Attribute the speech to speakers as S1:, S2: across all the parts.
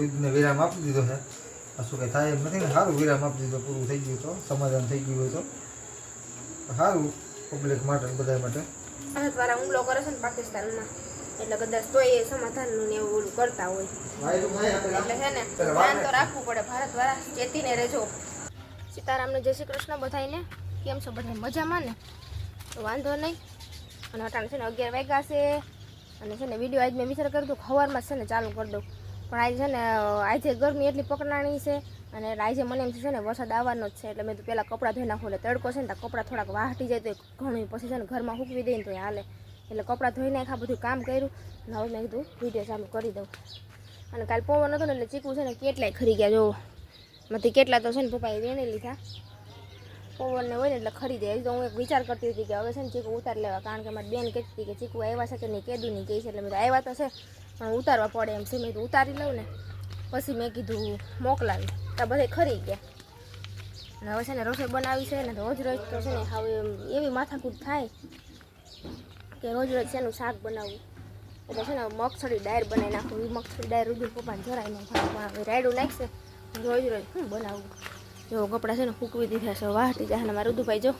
S1: યુદ્ધને વિરામ આપી દીધો છે. શું કંઈ થાય એમ નથી ને, સારું વિરામ આપી દીધો, પૂરું થઈ ગયું તો સમાધાન થઈ ગયું હોય તો સારું પબ્લિક માટે બધા માટે.
S2: ભારતવાળા હુમલો કરે છે ને પાકિસ્તાનમાં, એટલે કદાચ તો એ સમાધાનનું ને એવું ઓલું કરતા હોય એટલે છે ને ધ્યાન તો રાખવું પડે. ભારતવાળા ચેતીને રહેજો. સીતારામને જય શ્રી કૃષ્ણ બધાને. કેમ છો બધા મજામાં ને? તો વાંધો નહીં. અને અટાણે છે ને 11 વાગ્યા છે અને છે ને વિડીયો આજ મેં વિચાર કર્યો હતો સવારમાં છે ને ચાલુ કરી દઉં, પણ આજે છે ને આજે ગરમી એટલી પકડાણી છે અને આજે મને એમ છે ને વરસાદ આવવાનો જ છે, એટલે મેં તો પહેલાં કપડાં ધોઈ નાખું. એટલે તડકો છે ને તો કપડાં થોડાક વાહટી જાય તો ઘણું, પછી છે ને ઘરમાં સૂકવી દઈએ ને તો હાલે. એટલે કપડાં ધોઈ નાખ્યા, બધું કામ કર્યું અને હવે મેં કીધું વિડીયો ચાલુ કરી દઉં. અને કાલે પવન હતો ને એટલે ચીકુ છે ને કેટલાય ખરી ગયા. જો માંથી કેટલા તો છે ને પપ્પાએ વેણી લીધા. પવનને હોય ને એટલે ખરીદે. હજી તો હું એક વિચાર કરતી હતી કે હવે છે ને ચીકુ ઉતારી લેવા, કારણ કે મારી બેન કહેતી હતી કે ચીકુ આવ્યા છે કે નહીં, કેદું નહીં કહે છે. એટલે મેં તો આવ્યા તો છે પણ ઉતારવા પડે એમ છે. મેં તો ઉતારી લઉં ને પછી મેં કીધું મોકલાવી, તો બધે ખરી ગયા. અને હવે છે ને રસોઈ બનાવી છે ને રોજ રોજ તો છે ને હવે એવી માથાકૂટ થાય કે રોજ રોજ છે એનું શાક બનાવવું. એટલે છે ને મગફળી ડાયર બનાવી નાખું. એ મગફળી ડાયર રૂદું પપ્પાને જરાય નહીં ખાવા, રાયડું નાખશે રોજ રોજ શું બનાવવું. જો કપડાં છે ને સૂકવી દીધા છે, વાહટી જાય. અને મારા રુદુભાઈ જો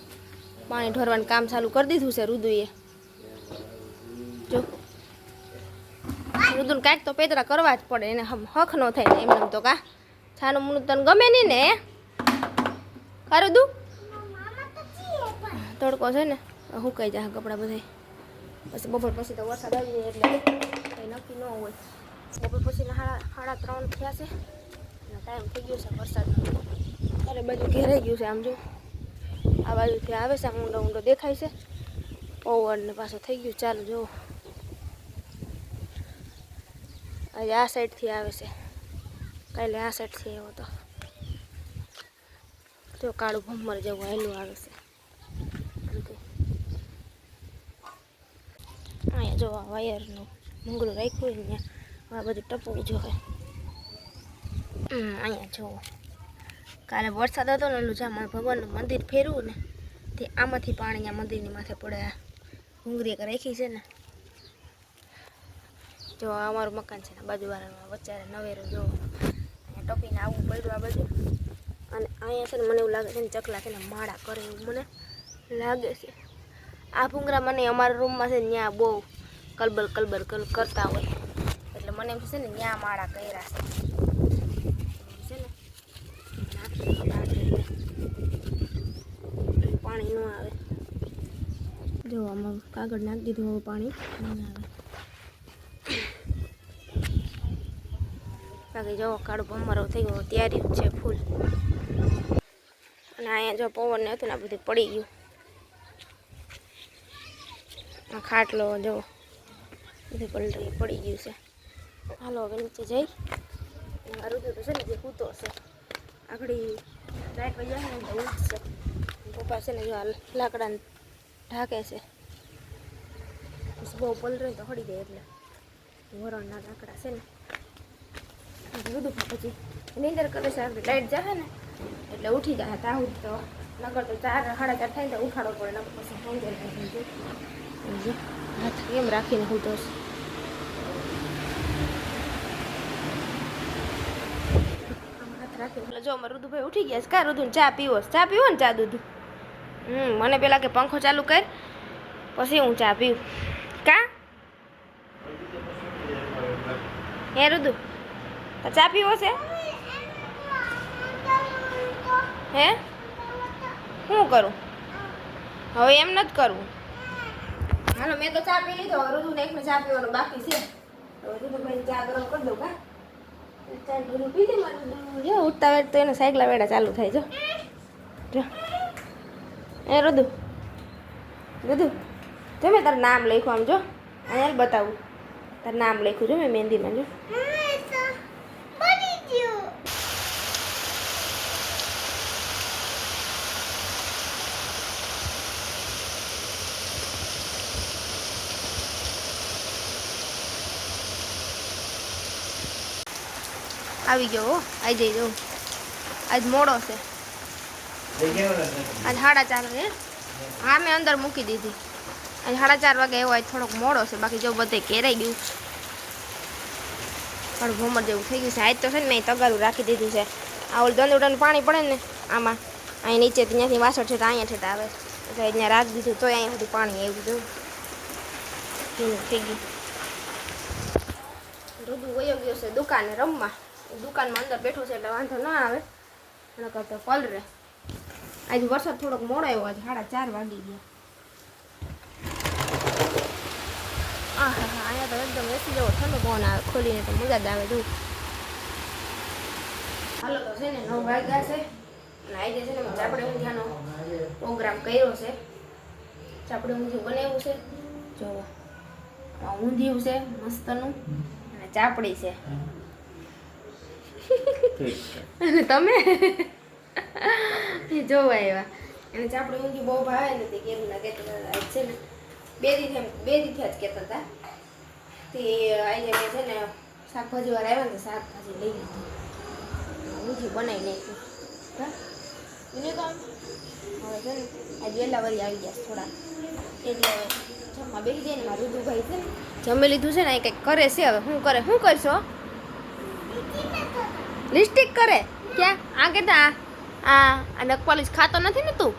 S2: પાણી ઢોરવાનું કામ ચાલુ કરી દીધું છે રુદુએ. જો રુદુને કાંઈક તો પેતરા કરવા જ પડે, એને હક ન થાય ને એમને તો. કા છાનું મુનું તને ગમે નહીં ને કારું દું તડકો છે ને સુકાઈ જાય કપડાં બધા. પછી બપોર પછી તો વરસાદ આવી જાય એટલે કંઈ નક્કી ન હોય. બપોર પછી 3:30 થયા છે અને ટાઈમ થઈ ગયો છે વરસાદ. અરે બધું ઘેરાઈ ગયું છે. આમ જો આ બાજુથી આવે છે, આમ ઊંડો ઊંડો દેખાય છે પવન ને પાછું થઈ ગયું ચાલુ. જો આજે આ સાઈડથી આવે છે, કાલે આ સાઈડથી આવ્યો હતો. જો કાળું ભમર જેવું હેલું આવે છે. અહીંયા જો આ વાયરનું મૂંગળું રાખ્યું હોય ને આ બધું ટપવું જોઈએ. અહીંયા જો કાલે વરસાદ હતો ને એલું જ્યાં ભગવાનનું મંદિર ફેરવું ને તે આમાંથી પાણી અહીંયા મંદિરની માથે પડે. આ ભૂંગળી એક રાખી છે ને. જો અમારું મકાન છે ને બાજુવાળામાં વચ્ચે નવેરું. જો અહીંયા ટપીને આવવું પડ્યું આ બાજુ. અને અહીંયા છે ને મને એવું લાગે છે ને ચકલા છે ને માળા કરે એવું મને લાગે છે. આ ભૂંગળા મને અમારા રૂમમાં છે ને ત્યાં બહુ કલબલ કરતા હોય, એટલે મને એમ છે ને ત્યાં માળા કર્યા છે. પાણી ન આવે. જો આમાં કાગળ નાખી દીધું, હવે પાણી નહીં આવે. બાકી જો કાળું ભમરો થઈ ગયો, તૈયારી છે ફૂલ. અને અહીંયા જો પવન ને હતું ને બધું પડી ગયું. આ ખાટલો જો બધું પડી ગયું છે. હાલો હવે નીચે જઈ. મારું તો છે ને જે કૂતો છે આગળ લાઈટ વહી જાય ને તો ઉઠશે. પપ્પા છે ને જો આ લાકડાને ઢાંકે છે, બહુ પલરે તો હળી જાય. એટલે વરણના લાકડા છે ને બધું પછી નીંદર કરે છે. આગળ લાઈટ જાય ને એટલે ઉઠી જાય. તાહું તો નગર તો 4 સાડા 4 થાય તો ઉઠાડવો પડે. નગર પછી હાથ કેમ રાખીને હું તો એટલે જો અમારે રુદુભાઈ ઉઠી ગયા છે. કા રુદુ ચા પીવો ને? ચા દૂધ. મને પેલા કે પંખો ચાલુ કર પછી હું ચા પીવું. કા હે રુદુ ચા પીવો છે? હે શું કરું હવે? એમ નથી કરવું. હાલો મેં તો ચા પી લીધો. રુદુને એકને ચા પીવાનું બાકી છે. રુદુભાઈ ચા ગરમ કરી દઉં. કા જો ઉઠતા વેટ તો એને સાયકલા વેડા ચાલુ થાય. જો એ રુદુ જો મેં તારું નામ લખ્યું. આમ જો અહીંયા બતાવું તારું નામ લખ્યું. જો મેં મહેંદીમાં જો આવી ગયો. આવી જઈ. આજ મોડો છે. આજ 4:30 હે. હા મેં અંદર મૂકી દીધી. આજ 4:30 વાગે એવો આજ થોડોક મોડો છે. બાકી જો બધે ઘેરાઈ ગયું. થોડું ભમર જેવું થઈ ગયું છે. આજ તો છે ને મેં તગારું રાખી દીધું છે. આ ઓલું દંડોડાનું પાણી પડે ને આમાં અહીં નીચે ત્યાંથી વાસણ છે તો અહીંયા છે આવે એટલે અહીંયા રાખી દીધું તો અહીંયા બધું પાણી આવ્યું જવું થઈ ગયું. રુદુ વયો ગયો છે દુકાને રમવા. દુકાનમાં અંદર બેઠો છે એટલે વાંધો ના આવે એના કરતાં પલરે. આજે વરસાદ થોડોક મોડો આવ્યો. આજે 4:30 વાગી ગયા. હા હા હા અહીંયા તો એકદમ એસી જેવો ઠંડો પવન આવે. ખોલીને તો મજા જ આવે. દૂધ હાલો તો છે ને 9 વાગ્યા છે અને આજે છે ને ચાપડે ઊંધિયાનો પ્રોગ્રામ કર્યો છે. ચાપડે ઊંધિયું બનાવ્યું છે. જો ઊંધિયું છે મસ્તનું અને ચાપડી છે. અને તમે જોવા આવ્યા અને ચાપડી ઊંધિયું બહુ ભાવે નથી. કેવું ના કહેતા છે ને બે દીથી જ કહેતા હતા તે આજે મેં છે ને શાકભાજી વાળા આવ્યા ને શાકભાજી લઈ લીધી. ઊંધિયું બનાવી નાખ્યું. હવે છે ને આજે વહેલા વળી આવી ગયા થોડા એટલે જમવા બેસી જાય ને મારું રુદુભાઈ છે ને જમી લીધું છે ને એ કંઈક કરે છે. હવે શું કરે? શું કરશો? લિપસ્ટિક કરે? ક્યાં? આ કેતા આ નખપાલીશ ખાતો નથી ને તું?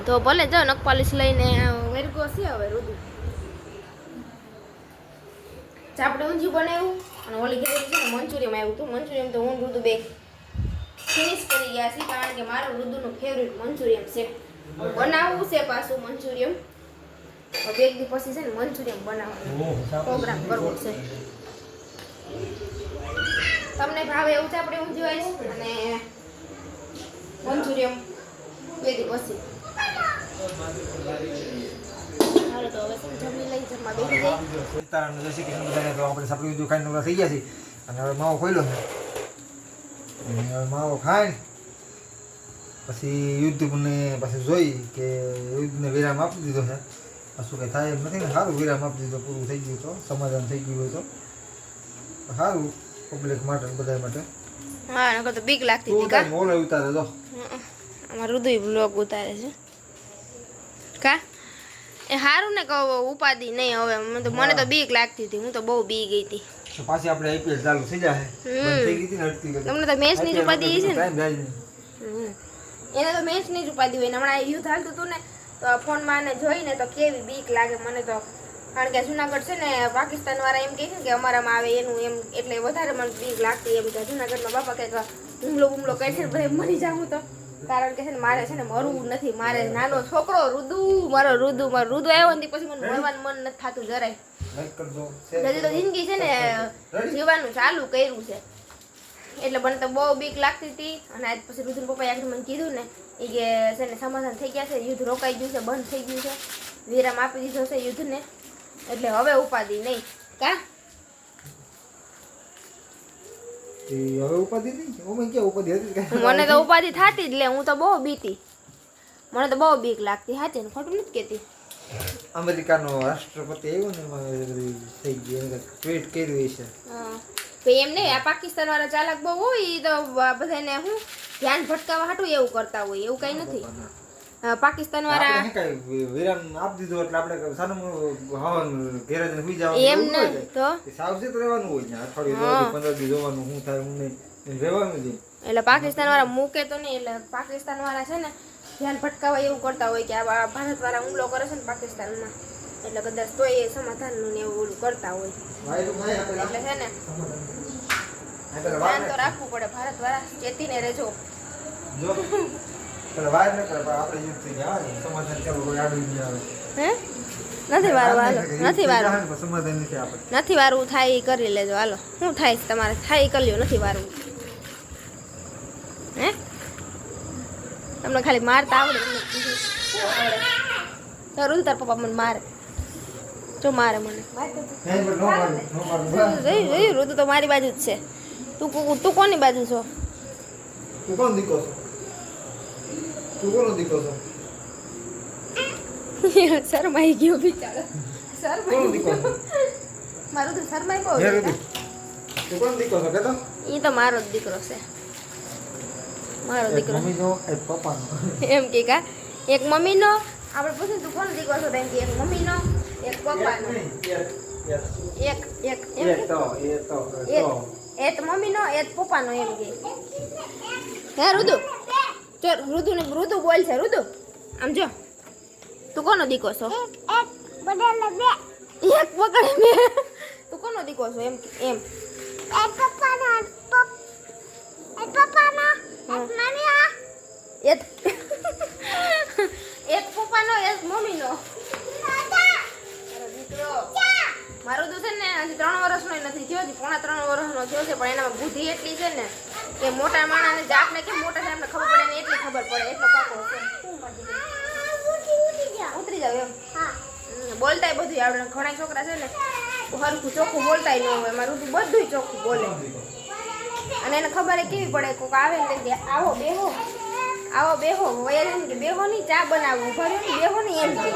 S2: તો ભલે જો નખપાલીશ લઈને વેરગો છે હવે રુદુ. ચાપડે ઊંધિયું બનાવ્યું અને ઓલી ઘરે છે ને મંચુરિયમ આવ્યું હતું. મંચુરિયમ તો હું રુદુ બે ફિનિશ કરી ગયા છે કારણ કે મારું રુદુનું ફેવરિટ મંચુરિયમ છે. બનાવવું છે પાછું મંચુરિયમ. બે દી પછી છે ને મંચુરિયમ બનાવવાનું પ્રોગ્રામ કરવો છે. તમને ભાવે એવું છે આપણે ઊંધિયું આવીશ અને મંચુરિયમ બે દી પછી. હાલો તો હવે જમી લઈ જમવા બેસી જાય.
S1: સીતારામ જય શ્રી કૃષ્ણ બધાને. તો આપણે સાપડી ઊંધિયું ખાઈને નવરા થઈ ગયા છીએ અને હવે માવો ખોલ્યો છે. હવે માવો ખાઈને પછી યુદ્ધને પછી જોઈ કે યુદ્ધને વિરામ આપી દીધો છે. શું કંઈ થાય એમ નથી ને. સારું વિરામ આપી દીધો. પૂરું થઈ ગયું તો સમાધાન થઈ ગયું હોય તો સારું પબ્લિક માટે બધા માટે.
S2: હા નકર તો બીક લાગતી હતી કા.
S1: મોલે ઉતારે જો
S2: અમાર રુદુ બ્લોગ ઉતારે છે કા. એ સારું ને કહો ઉપાધિ નહીં. હવે મને તો બીક લાગતી હતી. હું તો બહુ બી ગઈ હતી.
S1: તો પાછી આપણે આઈપીએલ ચાલુ થઈ જાય. બંધ થઈ ગઈ હતી ને અડતી ગઈ.
S2: તમને તો મેચ ની જ ઉપાધિ છે ને.
S1: ટાઈમ જાય ને
S2: એને તો મેચ ની જ ઉપાધિ હોય ને. હમણાં યુદ્ધ હાલતું હતું ને તો ફોનમાં ને જોઈને તો કેવી બીક લાગે મને તો. કારણ કે જુનાગઢ છે ને પાકિસ્તાન વાળા એમ કહે છે કે અમારામાં આવે એનું એમ એટલે વધારે મને બીક લાગતી. એમ કે જુનાગઢમાં બાપા કંઈક હુમલો કરે છે ભલે મરી જાઉં તો. કારણ કે છે ને મારે છે ને મરવું નથી. મારે નાનો છોકરો રુદુ મારો રુદુ આવ્યો ને પછી મને મરવાનું મન નથી થતું જરાય. હજી તો જિંદગી છે ને જીવવાનું ચાલુ કર્યું છે એટલે મને તો બહુ બીક લાગતી હતી. અને આજ પછી રુદુના પપ્પાએ આગળ મને કીધું ને એ કે છે ને સમાધાન થઈ ગયા છે. યુદ્ધ રોકાઈ ગયું છે. બંધ થઈ ગયું છે. વિરામ આપી દીધો છે યુદ્ધને એટલે હવે ઉપાધિ નહીં કા.
S1: હવે ઉપાધિ નહીં. ઓમે કે ઉપાધિ હતી.
S2: મને તો ઉપાધિ થતી જ લે. હું તો બહુ બીતી. મને તો બહુ બીક લાગતી. હાચે ને ખોટું નથી કહેતી.
S1: અમેરિકાનો રાષ્ટ્રપતિ આવ્યો ને એમાં થઈ ગયું ટ્વીટ કર્યું છે.
S2: તો એમ નહીં આ પાકિસ્તાન વાળા ચાલાક બહુ હોય એ તો બધાને હું ધ્યાન ભટકાવવા હાટું એવું કરતા હોય. એવું કઈ નથી. પાકિસ્તાન વાળા
S1: વિરામ આપી દીધો એટલે આપણે સાનું હવન ઘેરે જઈને સુઈ જવાનું
S2: એમ ને તો
S1: સાવચેત રહેવાનું હોય ને. અઠવાડિયું 15 દી જોવાનું શું થાય હું નહીં રહેવાનું જ.
S2: એટલે પાકિસ્તાન વાળા મૂકે તો નહીં. એટલે પાકિસ્તાન વાળા છે ને ધ્યાન ભટકાવવા એવું કરતા હોય કે આ ભારત વાળા હુમલો કરે છે ને પાકિસ્તાનમાં એટલે કદાચ તો એ સમાધાનનું ને એવું ઓલું કરતા હોય. એટલે છે ને ધ્યાન તો રાખવું પડે. ભારત વાળા ચેતીને રહેજો. નથી વારવું થાય એ કરી લેજો. હાલો શું થાય તમારે થાય એ કરી લ્યો. નથી વારવું હે તમને ખાલી મારતા આવડે. તારું તાર પપ્પા મને મારે. જો મારે મને રુદુ તો મારી બાજુ જ છે. તું કોની બાજુ છો?
S1: તું કોણ દીકો છો? તું કોનો દીકો છો?
S2: શરમાઈ ગયો બિચારો.
S1: કોનો દીકો છો?
S2: મારું તો શરમાઈ બહુ.
S1: તું કોણ દીકો છો કેતો?
S2: ઈ તો મારો જ દીકરો છે. મારો દીકરો
S1: મમ્મીનો એક પપ્પાનો.
S2: એમ કે કા એક મમ્મીનો આપણે પૂછ્યું તું કોનો દીકરો છો? એમ કે એક મમ્મીનો એક પપ્પાનો. એક એક એમ કે? એ તો મમ્મીનો એ તો પપ્પાનો એમ કે હે રુદુ ચલ રુદુ બોલ છે રુદુ આમ જો તું કોનો દીકો છો એક પકડે બે તું કોનો દીકો છો એમ એમ એક પપ્પાનો એક પપ્પાનો એક મમ્મીનો મારું તો છે ને હજી 3 વર્ષનો નથી થયો હજી 3.5 વર્ષનો થયો છે પણ એનામાં બુદ્ધિ એટલી છે ને કે મોટા માણસને જે આપણે કેમ મોટા છે આપણે ખબર પડે ને એટલી ખબર પડે એટલો પાકો છે ઉતરી જાવ એમ બોલતાય બધું આવડે ઘણા છોકરા છે ને હરખું ચોખ્ખું બોલતાય ન હોય મારું તો બધું ચોખ્ખું બોલે અને એને ખબર કેવી પડે કોક આવે ને કે આવો બેહો હોય એમ કે બેહો ની ચા બનાવવું ભર્યું ને બેહો ની એમ કે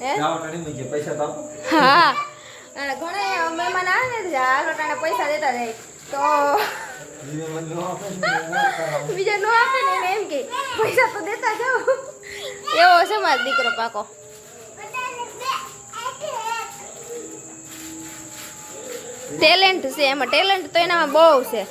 S2: હે
S1: પૈસા તો આપો
S2: હા અને ઘણા મહેમાન આવે ને હાલો ટાણે પૈસા દેતા જાય તો બીજા નો આપે ને એને એમ કે પૈસા તો દેતા જાઓ એવો છે મારો દીકરો પાકો ટેલેન્ટ છે એમાં ટેલેન્ટ તો એનામાં બહુ છે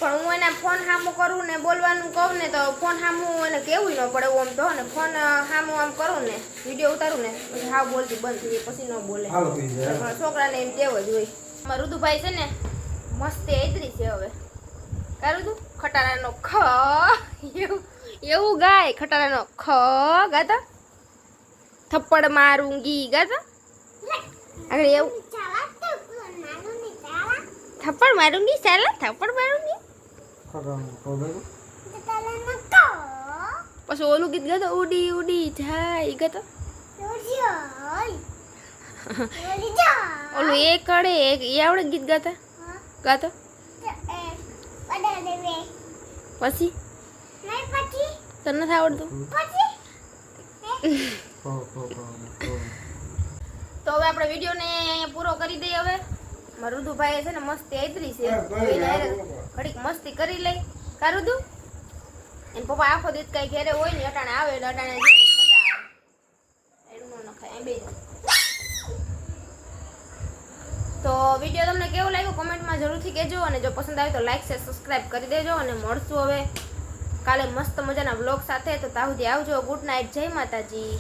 S2: પણ હું એને ફોન સામું કરું ને બોલવાનું કહું ને તો ફોન સામું એને કેવું ન પડે આમ તો ને ફોન સામું આમ કરું ને વિડીયો ઉતારું ને પછી હાવ બોલતી બંધ થઈ પછી ન બોલે છોકરાને એમ ટેવ જ હોય અમારા રુદુભાઈ છે ને મસ્ત એદરી છે હવે કા રુદુ ખટારાનો ખ એવું ગાય ખટારાનો ખ ગાતા થપ્પડ મારુંગી ગાતા આગળ એવું થપ્પડ મારુંગી સાલા થપ્પડ મારુંગી પછી ઓલું ગીત ગાતો ઉડી ઉડી જાય ગાતો ઓલું એ કડે એ આવડે ગીત ગાતા ગાતો પછી તને નથી આવડતું તો હવે આપણે વિડીયોને અહીંયા પૂરો કરી દઈએ હવે મારું રુદુભાઈ છે ને મસ્તી આદરી છે ઘડીક મસ્તી કરી લઈ કા રુદુ એને પપ્પા આખો દીત કઈ ઘેરે હોય ને અટાણે આવે એટલે અટાણે મજા આવે એનું ન ખાય એમ બે તો વિડીયો તમને કેવો લાગ્યો કોમેન્ટમાં જરૂરથી કહેજો અને જો પસંદ આવે તો લાઈક શેર સબસ્ક્રાઇબ કરી દેજો અને મળશું હવે કાલે મસ્ત મજાના વ્લોગ સાથે તો ત્યાં સુધી આવજો ગુડ નાઇટ જય માતાજી